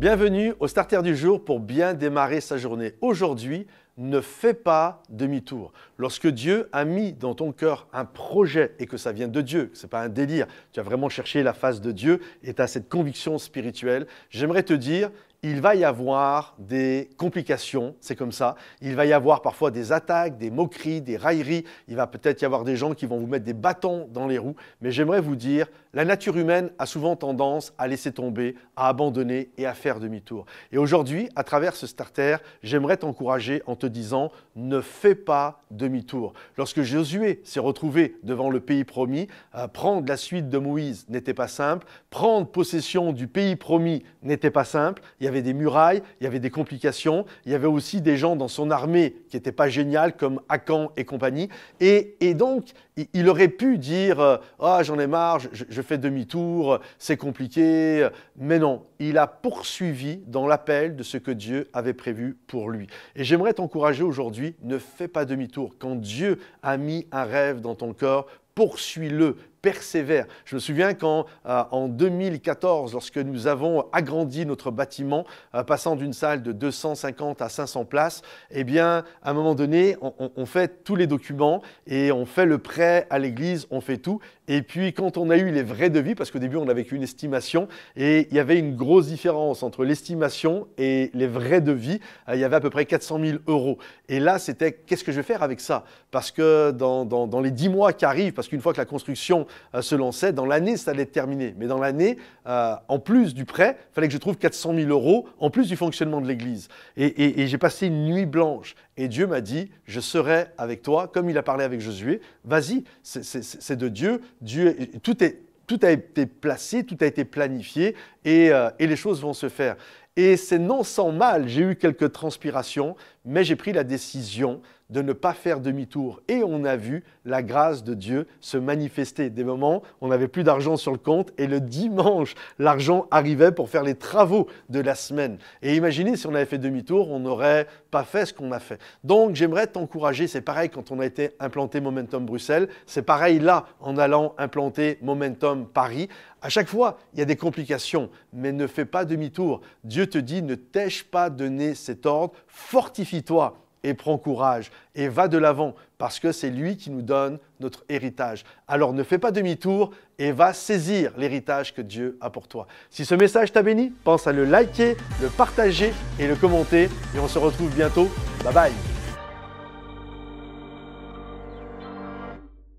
Bienvenue au Starter du jour pour bien démarrer sa journée. Aujourd'hui, ne fais pas demi-tour. Lorsque Dieu a mis dans ton cœur un projet et que ça vient de Dieu, que ce n'est pas un délire, tu as vraiment cherché la face de Dieu et tu as cette conviction spirituelle, j'aimerais te dire, il va y avoir des complications, c'est comme ça. Il va y avoir parfois des attaques, des moqueries, des railleries. Il va peut-être y avoir des gens qui vont vous mettre des bâtons dans les roues. Mais j'aimerais vous dire, la nature humaine a souvent tendance à laisser tomber, à abandonner et à faire demi-tour. Et aujourd'hui, à travers ce starter, j'aimerais t'encourager en te disant, ne fais pas demi-tour. Lorsque Josué s'est retrouvé devant le pays promis, prendre la suite de Moïse n'était pas simple. Prendre possession du pays promis n'était pas simple. Il y avait des murailles, il y avait des complications, il y avait aussi des gens dans son armée qui n'étaient pas géniales comme Akan et compagnie. Et donc, il aurait pu dire « Ah, j'en ai marre, je fais demi-tour, c'est compliqué ». Mais non, il a poursuivi dans l'appel de ce que Dieu avait prévu pour lui. Et j'aimerais t'encourager aujourd'hui, ne fais pas demi-tour. Quand Dieu a mis un rêve dans ton cœur, poursuis-le, persévère. Je me souviens quand, en 2014, lorsque nous avons agrandi notre bâtiment, passant d'une salle de 250 à 500 places, eh bien, à un moment donné, on fait tous les documents et on fait le prêt à l'église, on fait tout. Et puis, quand on a eu les vrais devis, parce qu'au début, on n'avait qu'une estimation, et il y avait une grosse différence entre l'estimation et les vrais devis, il y avait à peu près 400 000 €. Et là, c'était, qu'est-ce que je vais faire avec ça? Parce que dans les 10 mois qui arrivent, parce qu'une fois que la construction se lançait, dans l'année, ça allait être terminé. Mais dans l'année, en plus du prêt, il fallait que je trouve 400 000 €, en plus du fonctionnement de l'église. Et j'ai passé une nuit blanche. Et Dieu m'a dit, je serai avec toi, comme il a parlé avec Josué. Vas-y, c'est de Dieu. Tout a été placé, tout a été planifié et les choses vont se faire. Et c'est non sans mal, j'ai eu quelques transpirations, mais j'ai pris la décision de ne pas faire demi-tour. Et on a vu la grâce de Dieu se manifester. Des moments, on n'avait plus d'argent sur le compte et le dimanche, l'argent arrivait pour faire les travaux de la semaine. Et imaginez si on avait fait demi-tour, on n'aurait pas fait ce qu'on a fait. Donc j'aimerais t'encourager, c'est pareil quand on a été implanté Momentum Bruxelles, c'est pareil là en allant implanter Momentum Paris. À chaque fois, il y a des complications, mais ne fais pas demi-tour. Dieu te dit, ne t'ai-je pas donné cet ordre, fortifie-toi et prends courage et va de l'avant parce que c'est lui qui nous donne notre héritage. Alors ne fais pas demi-tour et va saisir l'héritage que Dieu a pour toi. Si ce message t'a béni, pense à le liker, le partager et le commenter et on se retrouve bientôt. Bye bye.